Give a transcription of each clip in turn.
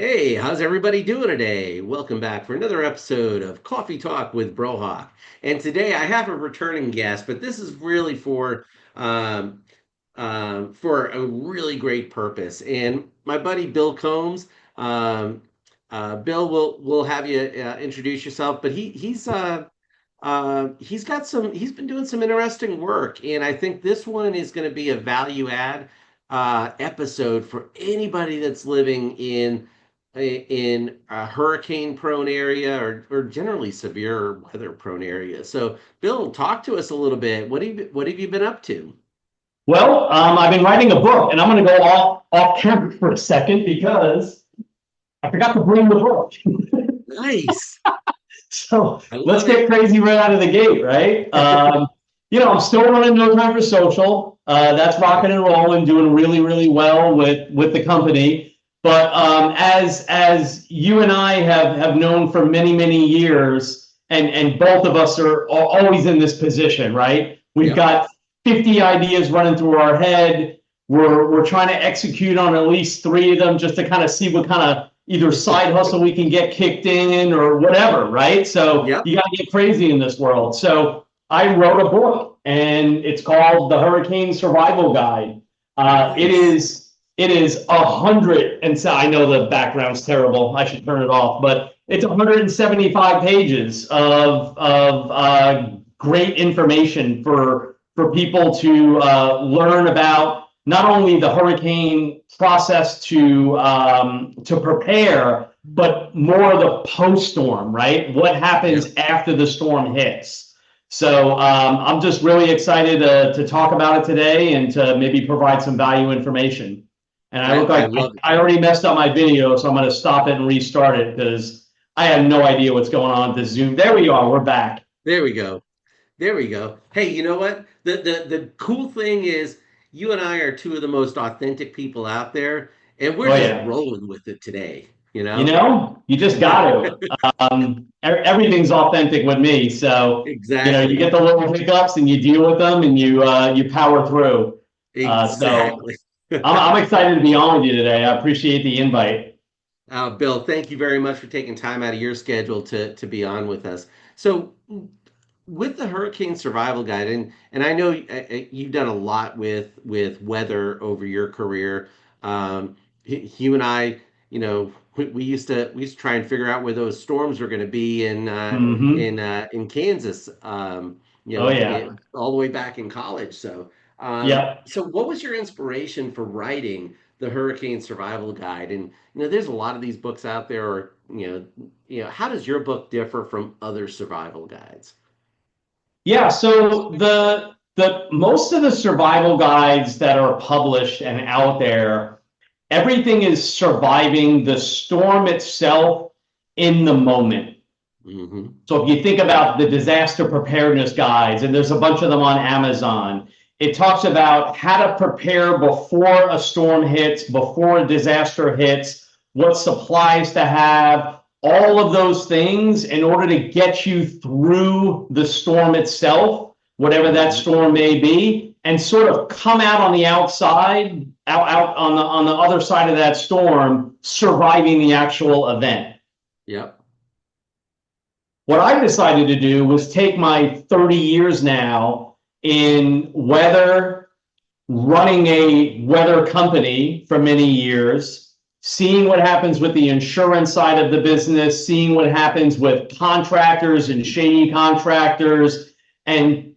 Hey, how's everybody doing today? Welcome back for another episode of Coffee Talk with Brohawk. And today I have a returning guest, but this is really um, for a really great purpose. And my buddy Bill Combs, um, Bill will have you introduce yourself, but he's been doing some interesting work, and I think this one is going to be a value add episode for anybody that's living in a hurricane prone area or generally severe weather prone area. So, Bill, talk to us a little bit. What have you been up to? I've been writing a book, and I'm going to go off camera for a second because I forgot to bring the book. Nice. So I let's love get it. crazy right out of the gate, right? I'm still running No Time for Social. That's rocking and rolling, doing really, really well with the company. But as you and I have known for many, many years, and both of us are always in this position, right? We've Yep. got 50 ideas running through our head. We're trying to execute on at least three of them just to kind of see what kind of either side hustle we can get kicked in or whatever, right? So Yep. you got to get crazy in this world. So I wrote a book, and it's called The Hurricane Survival Guide. Uh, it Nice. is it is 100, and so I know the background's terrible. I should turn it off, but it's 175 pages of great information for people to learn about not only the hurricane process to prepare, but more the post storm, right? What Yep. happens after the storm hits? So I'm just really excited to talk about it today and to maybe provide some value information. And I I, look I like love it. I already messed up my video, so I'm going to stop it and restart it because I have no idea what's going on with this Zoom. There we are. We're back. There we go. There we go. Hey, you know what? The cool thing is you and I are two of the most authentic people out there, and we're Oh just yeah. rolling with it today, you know? You just got to. Everything's authentic with me, so you Exactly. get the little hiccups and you deal with them and you power through. So Exactly. I'm excited to be on with you today. I appreciate the invite. Bill, thank you very much for taking time out of your schedule to be on with us. So, with the Hurricane Survival Guide, and I know you've done a lot with weather over your career. You and I, we used to try and figure out where those storms were going to be Hmm. in Kansas. Oh yeah. All the way back in college. So, Yep. what was your inspiration for writing the Hurricane Survival Guide? And there's a lot of these books out there. Or how does your book differ from other survival guides? Yeah, so the most of the survival guides that are published and out there, everything is surviving the storm itself in the moment. Hmm. So if you think about the disaster preparedness guides, and there's a bunch of them on Amazon, it talks about how to prepare before a storm hits, before a disaster hits, what supplies to have, all of those things in order to get you through the storm itself, whatever that Hmm. storm may be, and sort of come out on the outside, out on the other side of that storm, surviving the actual event. Yep. What I decided to do was take my 30 years now in weather, running a weather company for many years, seeing what happens with the insurance side of the business, seeing what happens with contractors and shady contractors, and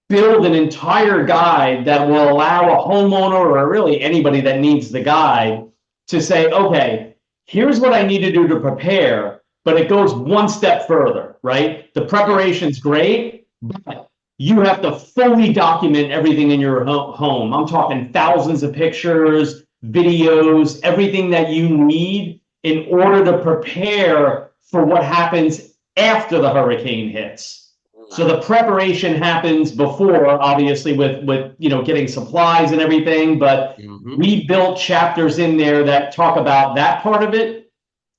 build an entire guide that will allow a homeowner or really anybody that needs the guide to say, okay, here's what I need to do to prepare, but it goes one step further, right? The Yep. preparation's great, but you have to fully document everything in your home. I'm talking thousands of pictures, videos, everything that you need in order to prepare for what happens after the hurricane hits. So the Wow. preparation happens before, obviously, with getting supplies and everything, but Hmm. we built chapters in there that talk about that part of it.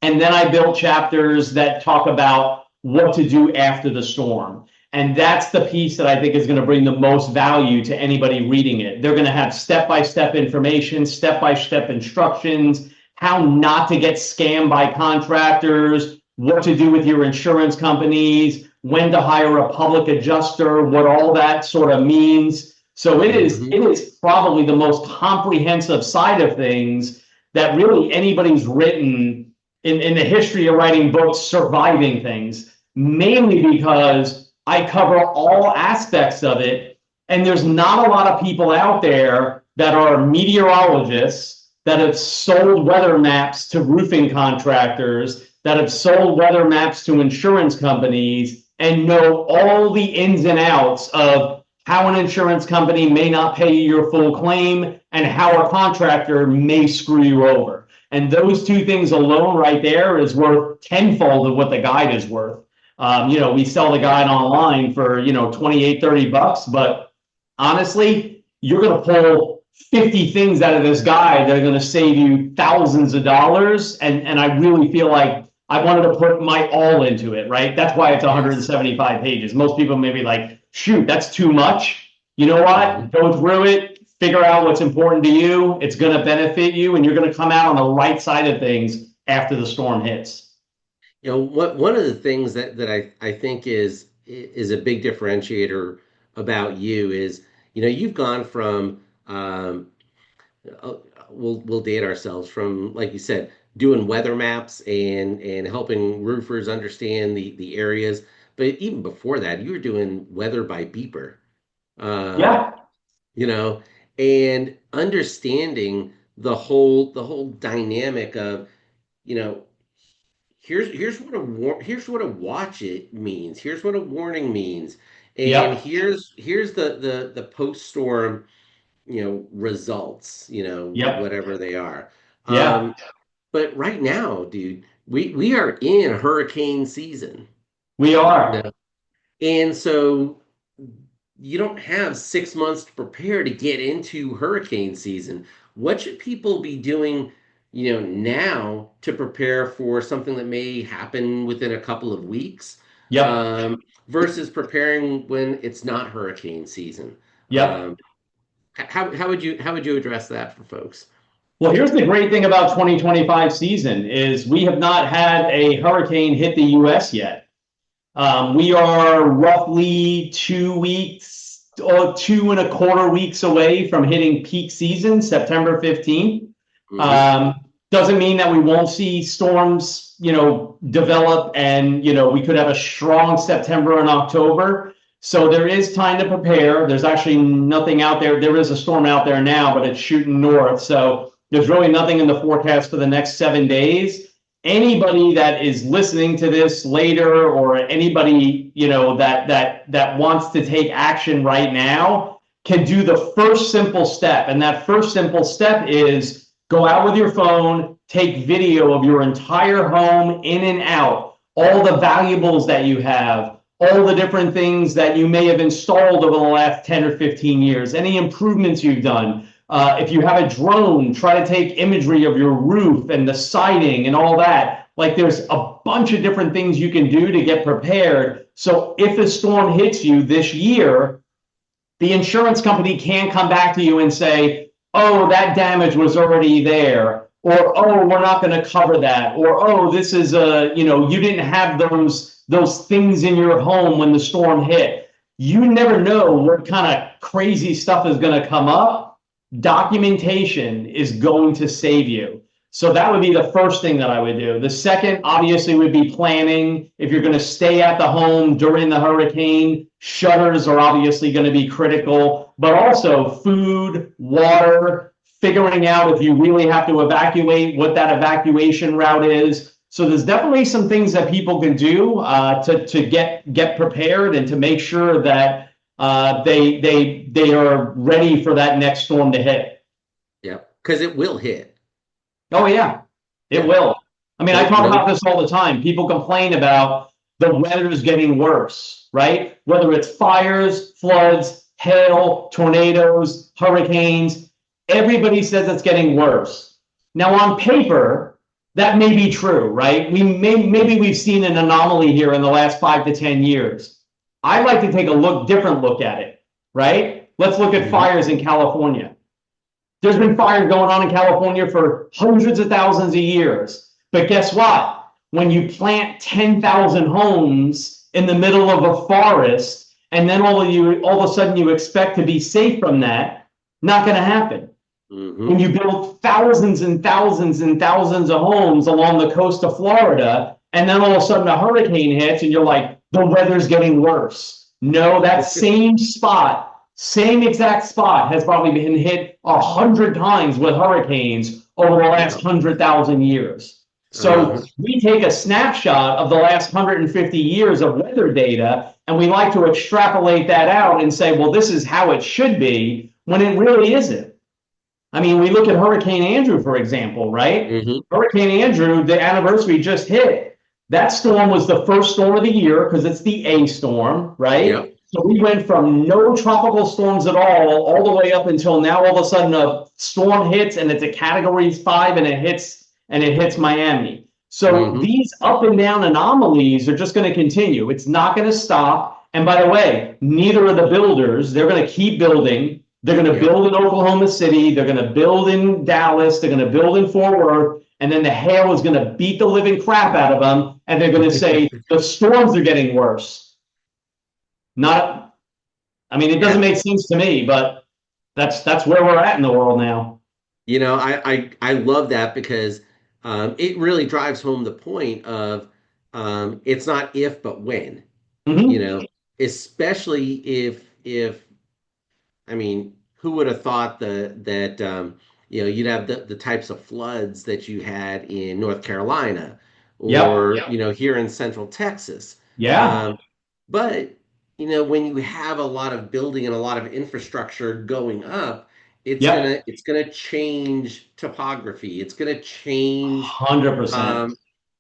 And then I built chapters that talk about what to do after the storm. And that's the piece that I think is going to bring the most value to anybody reading it. They're going to have step-by-step information, step-by-step instructions, how not to get scammed by contractors, what to do with your insurance companies, when to hire a public adjuster, what all that sort of means. So Hmm. it is probably the most comprehensive side of things that really anybody's written in the history of writing books, surviving things, mainly because I cover all aspects of it. And there's not a lot of people out there that are meteorologists that have sold weather maps to roofing contractors, that have sold weather maps to insurance companies, and know all the ins and outs of how an insurance company may not pay you your full claim and how a contractor may screw you over. And those two things alone right there is worth tenfold of what the guide is worth. We sell the Yeah. guide online for, 28, $30, but honestly, you're going to pull 50 things out of this guide that are going to save you thousands of dollars. And I really feel like I wanted to put my all into it, right? That's why it's Yes. 175 pages. Most people may be like, shoot, that's too much. You know Hmm. what? Go through it, figure out what's important to you. It's going to benefit you, and you're going to come out on the right side of things after the storm hits. What one of the things that I think is a big differentiator about you is, you've gone from uh, we'll date ourselves from, like you said, doing weather maps and helping roofers understand the areas. But even before that, you were doing weather by beeper. Um, Yeah, you know, and understanding the whole dynamic of, you know, here's what a watch it means. Here's what a warning means. And yep, here's the post storm, results, yep, whatever they are. yeah, But right now, dude, we are in hurricane season. we You are. know, and so you don't have 6 months to prepare to get into hurricane season. What should people be doing, now to prepare for something that may happen within a couple of weeks, Yep, versus preparing when it's not hurricane season? yep. Um, how would you address that for folks? Well, here's the great thing about 2025 season is we have not had a hurricane hit the US yet. We are roughly 2 weeks or 2.25 weeks away from hitting peak season, September 15th. Hmm. Um, doesn't mean that we won't see storms, develop and, we could have a strong September and October. So there is time to prepare. There's actually nothing out there. There is a storm out there now, but it's shooting north. So there's really nothing in the forecast for the next 7 days. Anybody that is listening to this later, or anybody that wants to take action right now, can do the first simple step, and that first simple step is go out with your phone, take video of your entire home in and out, all the valuables that you have, all the different things that you may have installed over the last 10 or 15 years, any improvements you've done. If you have a drone, try to take imagery of your roof and the siding and all that. Like, there's a bunch of different things you can do to get prepared. So if a storm hits you this year, the insurance company can come back to you and say, oh, that damage was already there. Or, oh, we're not going to cover that. Or, oh, this is you didn't have those things in your home when the storm hit. You never know what kind of crazy stuff is going to come up. Documentation is going to save you. So that would be the first thing that I would do. The second, obviously, would be planning. If you're going to stay at the home during the hurricane, shutters are obviously going to be critical, but also food, water, figuring out if you really have to evacuate, what that evacuation route is. So there's definitely some things that people can do to get prepared and to make sure that they are ready for that next storm to hit. Yep, because it will hit. Oh yeah, it Yeah. will. I mean, I No, talk no. about this all the time. People complain about the weather's getting worse, right? Whether it's fires, floods, hail, tornadoes, hurricanes, everybody says it's getting worse. Now, on paper, that may be true, right? Maybe we've seen an anomaly here in the last 5 to 10 years. I'd like to take a different look at it, right? Let's look at Hmm. fires in California. There's been fires going on in California for hundreds of thousands of years. But guess what? When you plant 10,000 homes in the middle of a forest, and then all of a sudden you expect to be safe from that, not going to happen. When you build thousands and thousands and thousands of homes along the coast of Florida, and then all of a sudden a hurricane hits, and you're like, the weather's getting worse. No, that same exact spot has probably been hit 100 times with hurricanes over the last 100,000 years. So we take a snapshot of the last 150 years of weather data, and we like to extrapolate that out and say, well, this is how it should be, when it really isn't. I mean, we look at Hurricane Andrew, for example, right? Hurricane Andrew, the anniversary just hit. That storm was the first storm of the year because it's the A storm, right? Yep. So we went from no tropical storms at all the way up until now all of a sudden a storm hits and it's a Category 5 and it hits Miami. So these up and down anomalies are just going to continue. It's not going to stop. And by the way, neither are the builders. They're going to keep building. They're going to build in Oklahoma City. They're going to build in Dallas. They're going to build in Fort Worth. And then the hail is going to beat the living crap out of them. And they're going to say the storms are getting worse. I mean, it doesn't make sense to me, but that's where we're at in the world now. You know, I love that because it really drives home the point of it's not if, but when. You know, especially if I mean, who would have thought that you know, you'd have the types of floods that you had in North Carolina or you know, here in Central Texas. But you know, when you have a lot of building and a lot of infrastructure going up, it's gonna change topography. It's gonna change 100%.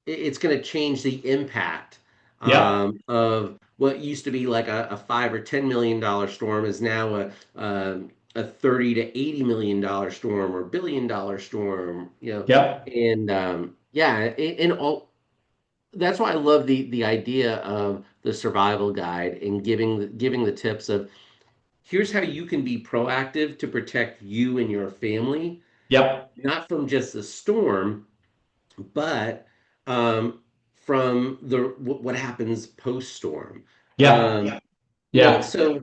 It's gonna change the impact of what used to be like a $5 or $10 million storm is now a $30 to $80 million storm or $1 billion storm, you know. And and all that's why I love the idea of the survival guide and giving the tips of here's how you can be proactive to protect you and your family, not from just the storm, but from what happens post storm. You know, so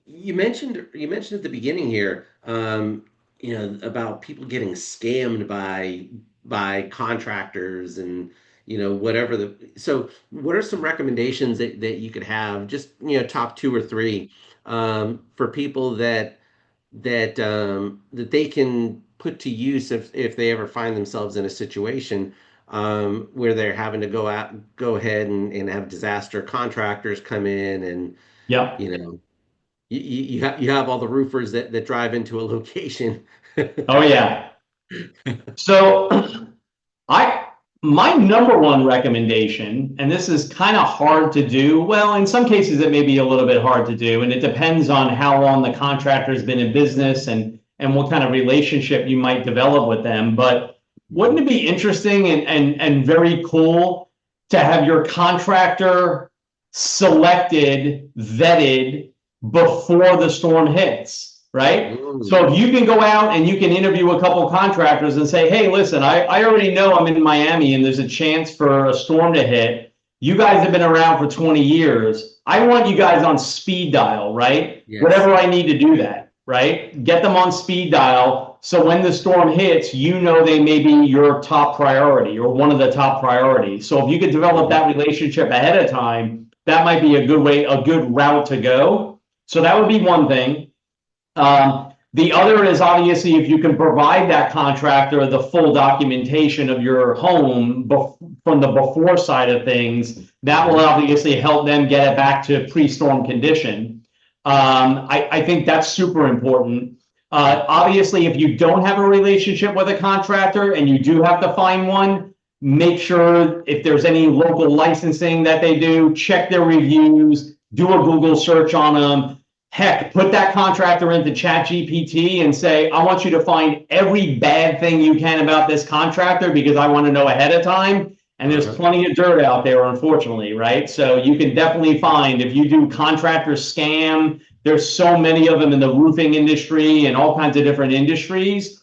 you mentioned at the beginning here, you know, about people getting scammed by contractors and you know whatever so what are some recommendations that you could have just you know top two or three for people that they can put to use if they ever find themselves in a situation where they're having to go ahead and have disaster contractors come in and you know you have all the roofers that drive into a location. Oh yeah. So my number one recommendation, and this is kind of hard to do. Well, in some cases it may be a little bit hard to do, and it depends on how long the contractor's been in business and what kind of relationship you might develop with them. But wouldn't it be interesting and very cool to have your contractor selected, vetted before the storm hits? Right? So if you can go out and you can interview a couple of contractors and say, hey, listen, I already know I'm in Miami and there's a chance for a storm to hit. You guys have been around for 20 years. I want you guys on speed dial, right? Whatever I need to do that, right? Get them on speed dial. So when the storm hits, you know they may be your top priority or one of the top priorities. So if you could develop that relationship ahead of time, that might be a good route to go. So that would be one thing. The other is obviously if you can provide that contractor the full documentation of your home from the before side of things, that will obviously help them get it back to pre-storm condition. I think that's super important. Obviously, if you don't have a relationship with a contractor and you do have to find one, make sure if there's any local licensing that they do, check their reviews, do a Google search on them. Heck, put that contractor into ChatGPT and say, I want you to find every bad thing you can about this contractor because I want to know ahead of time. And there's Uh-huh. plenty of dirt out there, unfortunately, right? So you can definitely find if you do contractor scam, there's so many of them in the roofing industry and all kinds of different industries.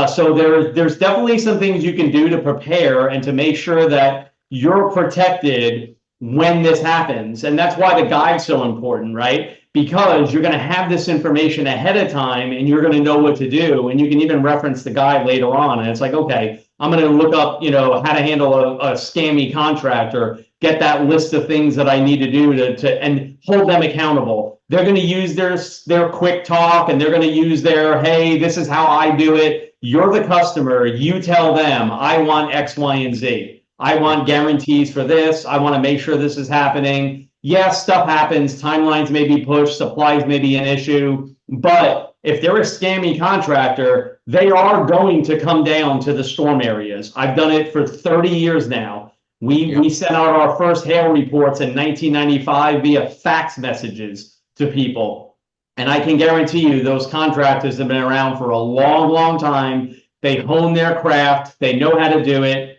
So there's definitely some things you can do to prepare and to make sure that you're protected when this happens. And that's why the guide's so important, right? Because you're going to have this information ahead of time and you're going to know what to do. And you can even reference the guide later on. And it's like, okay, I'm going to look up, how to handle a scammy contractor, get that list of things that I need to do to and hold them accountable. They're going to use their quick talk and they're going to use their, hey, this is how I do it. You're the customer. You tell them, I want X, Y, and Z. I want guarantees for this. I want to make sure this is happening. Yes, stuff happens. Timelines may be pushed. Supplies may be an issue. But if they're a scammy contractor, they are going to come down to the storm areas. I've done it for 30 years now. We Yep. sent out our first hail reports in 1995 via fax messages to people. And I can guarantee you those contractors have been around for a long, long time. They hone their craft. They know how to do it.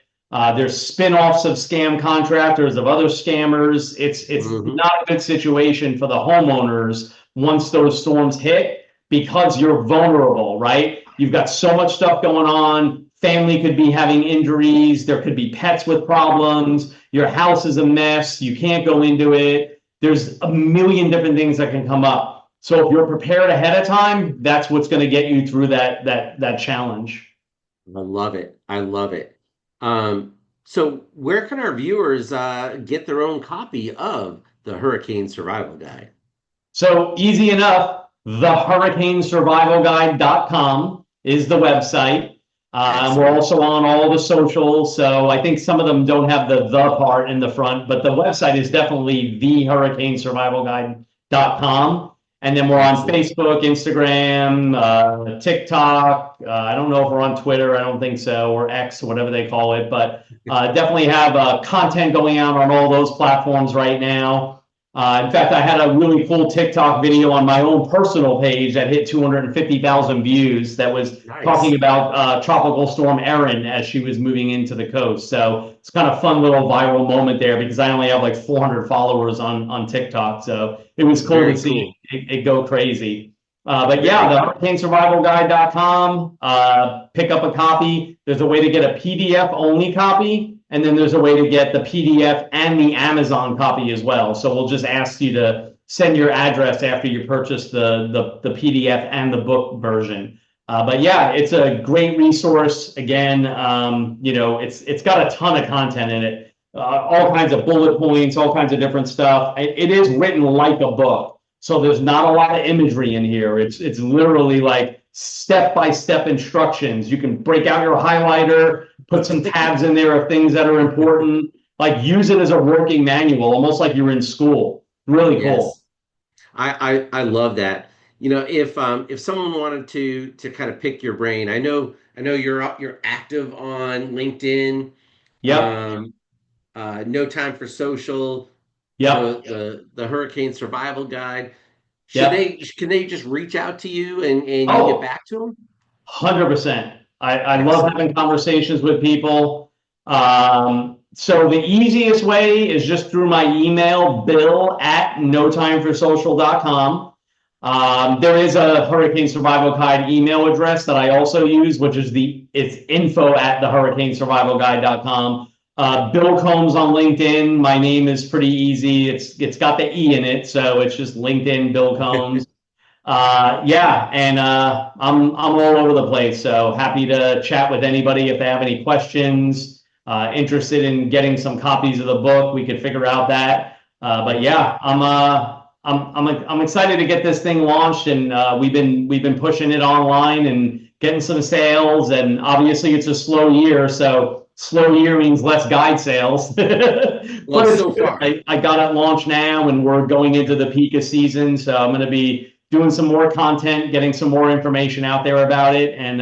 There's spin-offs of scam contractors, of other scammers. It's Hmm. not a good situation for the homeowners once those storms hit because you're vulnerable, right? You've got so much stuff going on. Family could be having injuries. There could be pets with problems. Your house is a mess. You can't go into it. There's a million different things that can come up. So if you're prepared ahead of time, that's what's going to get you through that challenge. I love it. I love it. So where can our viewers get their own copy of the Hurricane Survival Guide? So easy enough. TheHurricaneSurvivalGuide.com is the website. We're Excellent. also on all the socials. So I think some of them don't have the part in the front, but the website is definitely TheHurricaneSurvivalGuide.com. And then we're on Excellent. Facebook, Instagram, TikTok. I don't know if we're on Twitter. I don't think so, or X, whatever they call it. But definitely have content going out on all those platforms right now. In fact, I had a really cool TikTok video on my own personal page that hit 250,000 views that was talking Nice. about Tropical Storm Erin as she was moving into the coast. So it's kind of fun little viral moment there because I only have like 400 followers on TikTok. So it was cool to Very see cool. it go crazy. But yeah, Very the cool. hurricanesurvivalguide.com, pick up a copy. There's a way to get a PDF only copy, and then there's a way to get the PDF and the Amazon copy as well. So we'll just ask you to send your address after you purchase the PDF and the book version. But yeah, it's a great resource. Again, it's got a ton of content in it, all kinds of bullet points, all kinds of different stuff. It is written like a book, so there's not a lot of imagery in here. It's literally like step by step instructions. You can break out your highlighter, put some tabs in there of things that are important, like use it as a working manual, almost like you're in school. Really cool. Yes. I love that. If someone wanted to kind of pick your brain, I know you're active on LinkedIn, Yep. um, No Time for Social, Yep. the Hurricane Survival Guide. Yep. Can they just reach out to you and you get Oh, back to them? 100%. I love Excellent. having conversations with people. So the easiest way is just through my email, bill@notimeforsocial.com. There is a Hurricane Survival Guide email address that I also use, which is it's info@thehurricanesurvivalguide.com. Bill Combs on LinkedIn. My name is pretty easy. It's got the E in it, so it's just LinkedIn Bill Combs. Yeah, and I'm all over the place. So happy to chat with anybody if they have any questions. Interested in getting some copies of the book, we could figure out that. But yeah, I'm excited to get this thing launched, and we've been pushing it online and getting some sales. And obviously, it's a slow year, so slow year means less guide sales. Well, But it's so good. far. I got it launched now, and we're going into the peak of season, so I'm going to be doing some more content, getting some more information out there about it, and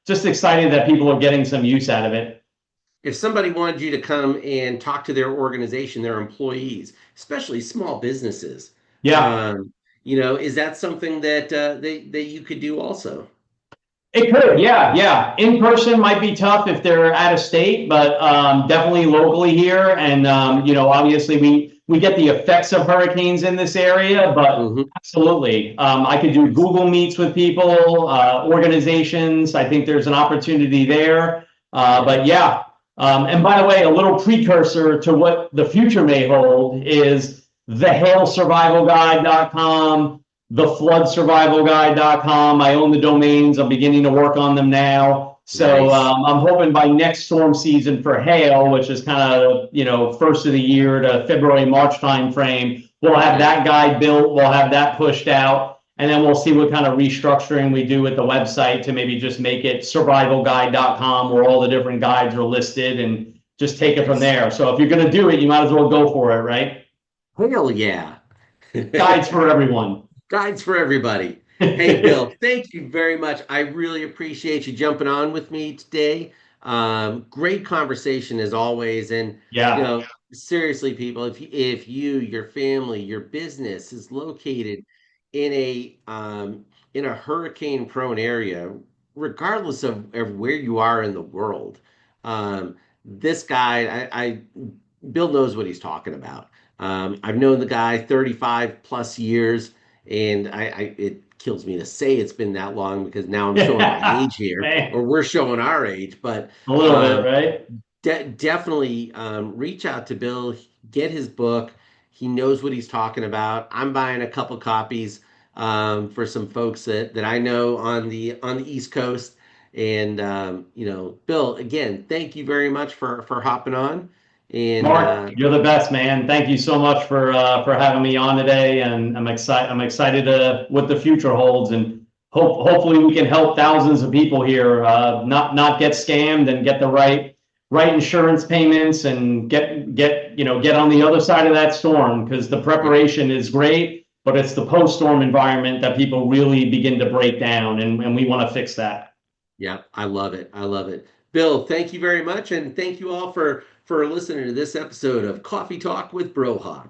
just excited that people are getting some use out of it. If somebody wanted you to come and talk to their organization, their employees, especially small businesses, Yeah. is that something that that you could do also? It could, yeah, yeah. In person might be tough if they're out of state, but definitely locally here. And obviously we get the effects of hurricanes in this area, but Hmm. absolutely, I could do Google Meets with people, organizations. I think there's an opportunity there. Yeah. But yeah, and by the way, a little precursor to what the future may hold is thehailsurvivalguide.com, thefloodsurvivalguide.com. I own the domains. I'm beginning to work on them now. So Nice. I'm hoping by next storm season for hail, which is kind of, first of the year to February, March timeframe, we'll have Yeah. that guide built. We'll have that pushed out. And then we'll see what kind of restructuring we do with the website to maybe just make it survivalguide.com where all the different guides are listed and just take it from Nice. there. So if you're going to do it, you might as well go for it, right? Hell yeah. Guides for everyone. Guides for everybody. Hey, Bill, thank you very much. I really appreciate you jumping on with me today. Great conversation as always. And, Yeah. seriously, people, if you, your family, your business is located in a hurricane prone area, regardless of where you are in the world, this guy, Bill knows what he's talking about. I've known the guy 35 plus years, and it kills me to say it's been that long because now I'm showing my Yeah. age here, Man, or we're showing our age. But a little bit, um, right? definitely reach out to Bill, get his book. He knows what he's talking about. I'm buying a couple copies for some folks that I know on the East Coast. And Bill, again, thank you very much for hopping on. And Mark, you're the best, man. Thank you so much for having me on today, and I'm excited to what the future holds, and hopefully we can help thousands of people here not get scammed and get the right insurance payments and get on the other side of that storm because the yeah, preparation is great, but it's the post storm environment that people really begin to break down, and we want to fix that. yeah, I love it. I love it. Bill, thank you very much, and thank you all for listening to this episode of Coffee Talk with Brohawk.